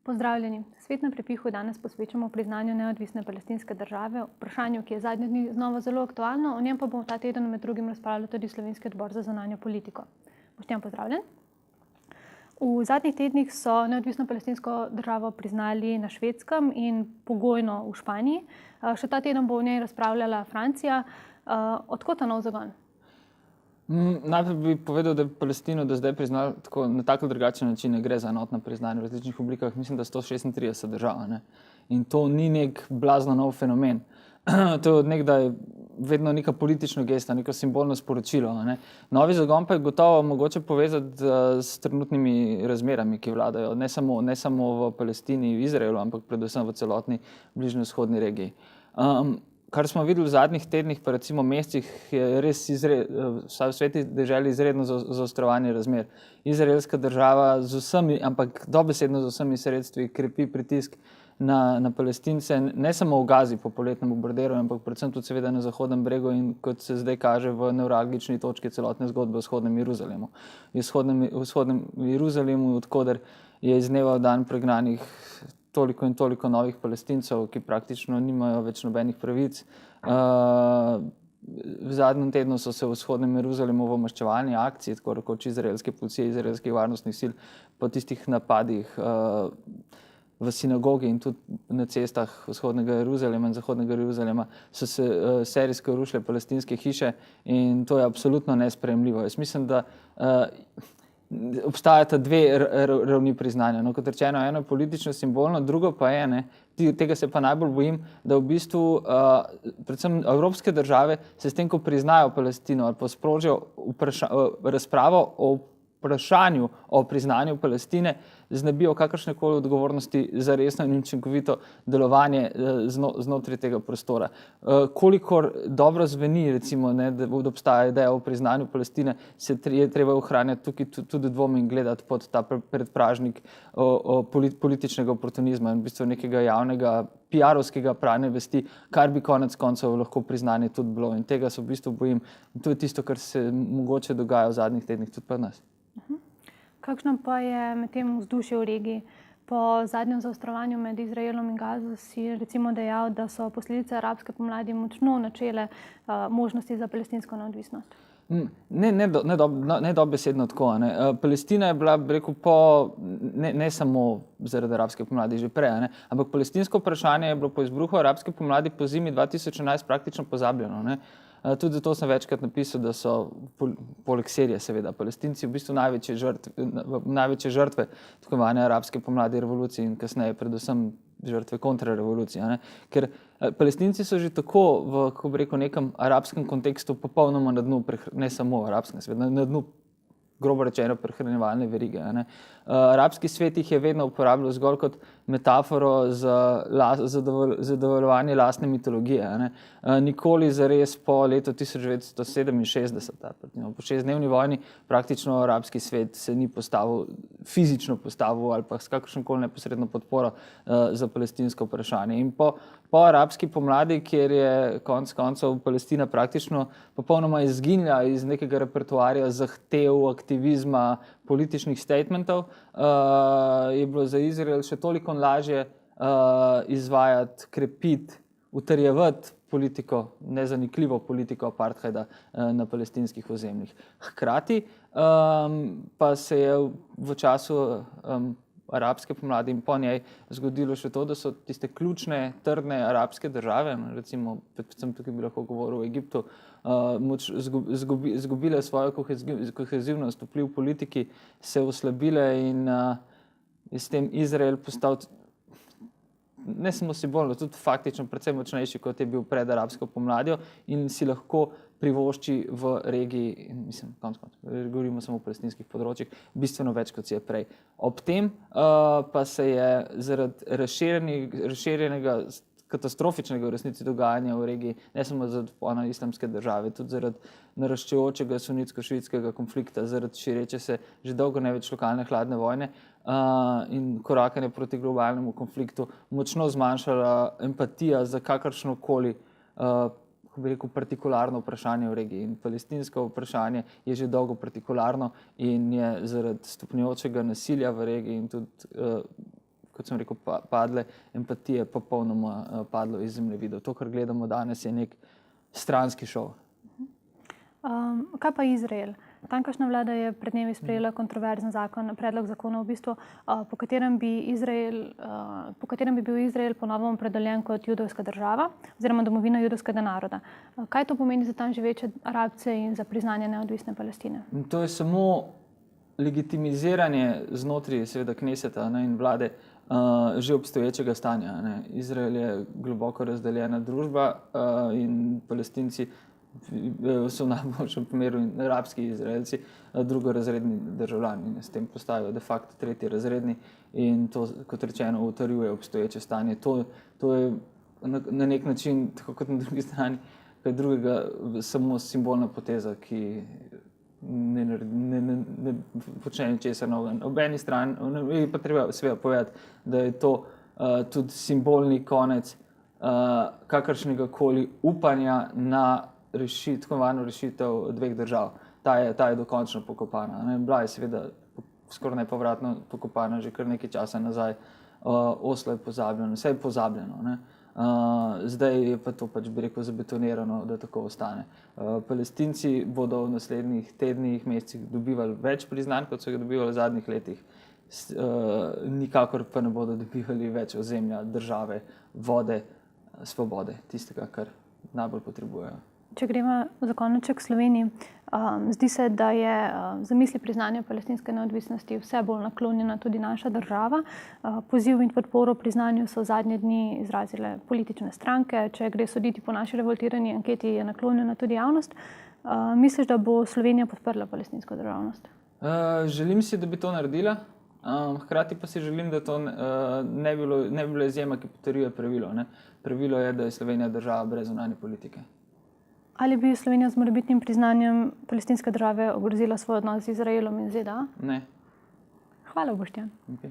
Pozdravljeni. Svet na prepihu danes posvečamo priznanju neodvisne palestinske države, vprašanju, ki je zadnje dni znova zelo aktualno, o njem pa bomo ta teden med drugim razpravljali tudi Slovenski odbor za zunanjo politiko. Boštjan, pozdravljen. V zadnjih tednih so neodvisno palestinsko državo priznali na Švedskem in pogojno v Španiji. Še ta teden bo o njej razpravljala Francija. Odkot ta nov zagon? Najprej bi povedal, da je Palestino do zdaj priznal na tako drugačen način, ne gre za enotno priznanje v različnih oblikah, mislim, da 136 držav. Ne? In to ni nek blazno nov fenomen. To je od nekdaj vedno neka politična gesta, neko simbolno sporočilo. Ne? Novi zagon pa je gotovo mogoče povezati s trenutnimi razmerami, ki vladajo, ne samo v Palestini, v Izraelu, ampak predvsem v celotni bližnjevzhodni regiji. Kar smo videli v zadnjih tednih, pa recimo mesecih, je res vsaj v sveti deželi izredno zaostrovanje razmer. Izraelska država z vsemi, ampak dobesedno z vsemi sredstvi krepi pritisk na Palestince, ne samo v Gazi po poletnem bombardiranju, ampak predvsem tudi seveda na Zahodnem bregu in kot se zdaj kaže v nevralgični točki celotne zgodbe v vzhodnem Jeruzalemu. V vzhodnem Jeruzalemu, odkoder je iz dneva v dan pregnanih toliko in toliko novih Palestincev, ki praktično nimajo več nobenih pravic. V zadnjem tednu so se v vzhodnem Jeruzalemu v maščevalni akciji, tako rekoč izraelske policije, izraelskih varnostnih sil, po tistih napadih v sinagogi in tudi na cestah vzhodnega Jeruzalema in zahodnega Jeruzalema so se serijsko rušile palestinske hiše in to je absolutno nesprejemljivo. Jaz mislim, da obstajata dve ravni priznanja. No, kot rečeno, eno je politično simbolno, drugo pa je, tega se pa najbolj bojim, da v bistvu predvsem evropske države se s tem, ko priznajo Palestino ali pa sprožijo razpravo o vprašanju o priznanju Palestine, znebijo kakršnekoli odgovornosti za resno in učinkovito delovanje znotraj tega prostora. Kolikor dobro zveni, recimo, da obstaja ideja o priznanju Palestine, je treba ohranjati tukaj tudi dvom in gledati pod ta predpražnik političnega oportunizma in v bistvu nekega javnega PR-ovskega pranja vesti, kar bi konec koncev lahko priznanje tudi bilo. In tega se v bistvu bojim. In to je tisto, kar se mogoče dogaja v zadnjih tednih tudi pri nas. Kakšno pa je med tem vzdušje v regiji? Po zadnjem zaostrovanju med Izraelom in Gazo si recimo dejal, da so posledice arabske pomladi močno načele možnosti za palestinsko neodvisnost. Ne dobesedno tako. Palestina je bila, bi rekel, ne samo zaradi arabske pomladi že prej, ampak palestinsko vprašanje je bilo po izbruhu arabske pomladi po zimi 2011 praktično pozabljeno. Tudi zato sem večkrat napisal, da so poleg Sirije seveda Palestinci v bistvu največje žrtve tako imenovane arabske pomladi revolucije in kasneje predvsem žrtve kontrarevolucije. Ker Palestinci so že tako v, kako bi rekel, nekem arabskem kontekstu popolnoma na dnu, ne samo arabskem, seveda na dnu, grobo rečeno, prehranjevalne verige. Arabski svet jih je vedno uporabljal zgolj kot metaforo za zadovoljevanje lastne mitologije. Nikoli zares po letu 1967, po 6-dnevni vojni, praktično arabski svet se ni fizično postavil ali pa s kakršnokoli neposredno podporo za palestinsko vprašanje. In po arabski pomladi, kjer je konec koncev Palestina praktično popolnoma izginila iz nekega repertoarja zahtev, aktivizma, političnih statementov, je bilo za Izrael še toliko lažje izvajati, krepiti, utrjevati politiko, nezanikljivo politiko apartheida na palestinskih ozemljih. Hkrati pa se je v času arabske pomladi in po njej zgodilo še to, da so tiste ključne, trdne arabske države, recimo, predvsem tukaj bi lahko govoril o Egiptu, izgubile svojo kohezivnost, vpliv politiki, se oslabile in s tem Izrael postal ne samo simbolno, tudi faktično predvsem močnejši, kot je bil pred arabsko pomladjo in si lahko privošči v regiji, mislim, govorimo samo o palestinskih področjih, bistveno več, kot si je prej. Ob tem pa se je zaradi razširjenega katastrofičnega v resnici dogajanja v regiji, ne samo zaradi vpona islamske države, tudi zaradi naraščajočega sunitsko-šiitskega konflikta, zaradi šireče se že dolgo ne več lokalne hladne vojne in korakanje proti globalnemu konfliktu, močno zmanjšala empatija za kakršnokoli kako bi rekel, partikularno vprašanje v regiji. In palestinsko vprašanje je že dolgo partikularno in je zaradi stopnjujočega nasilja v regiji in tudi kot sem rekel, padle, empatije popolnoma padlo iz zemljevidov. To, kar gledamo danes, je nek stranski šov. Kaj pa Izrael? Tamkajšnja vlada je pred dnevi sprejela kontroverzen predlog zakona, v bistvu, po katerem bi bil Izrael ponovno opredeljen kot judovska država oziroma domovina judovskega naroda. Kaj to pomeni za tam živeče Arabce in za priznanje neodvisne Palestine? To je samo legitimiziranje znotraj seveda Kneseta in vlade že obstoječega stanja. Izrael je globoko razdeljena družba in Palestinci so v najboljšem primeru arabski Izraelci drugorazredni državljani. S tem postajajo de facto tretjerazredni in to, kot rečeno, utrjuje obstoječe stanje. To je na nek način, tako kot na drugi strani, kaj drugega, samo simbolna poteza, ki ne počne ničesar novega. Ob eni strani je pa treba seveda povedati, da je to tudi simbolni konec kakršnega koli upanja na tako varno rešitev dveh držav. Ta je dokončno pokopana. Bila je seveda skoraj nepovratno pokopana že kar nekaj časa nazaj. Oslo je pozabljeno, vse je pozabljeno. Zdaj je pa to pač, bi rekel, zabetonirano, da tako ostane. Palestinci bodo v naslednjih tednih, mesecih dobivali več priznanj, kot so ga dobivali v zadnjih letih. Nikakor pa ne bodo dobivali več ozemlja, države, vode, svobode, tistega, kar najbolj potrebujejo. Če gremo za koneček k Sloveniji, zdi se, da je zamisli priznanja palestinske neodvisnosti vse bolj naklonjena tudi naša država. Poziv in podporo priznanju so zadnje dni izrazile politične stranke. Če gre soditi po naši revoltirani anketi, je naklonjena tudi javnost. Misliš, da bo Slovenija podprla palestinsko državnost? Želim si, da bi to naredila. Hkrati pa si želim, da to ne bi bila izjema, ki potrjuje pravilo. Pravilo je, da je Slovenija država brez zunanje politike. Ali bi Slovenija z morebitnim priznanjem palestinske države ogrozila svoj odnos z Izraelom in ZDA? Ne. Hvala, Boštjan. Okay.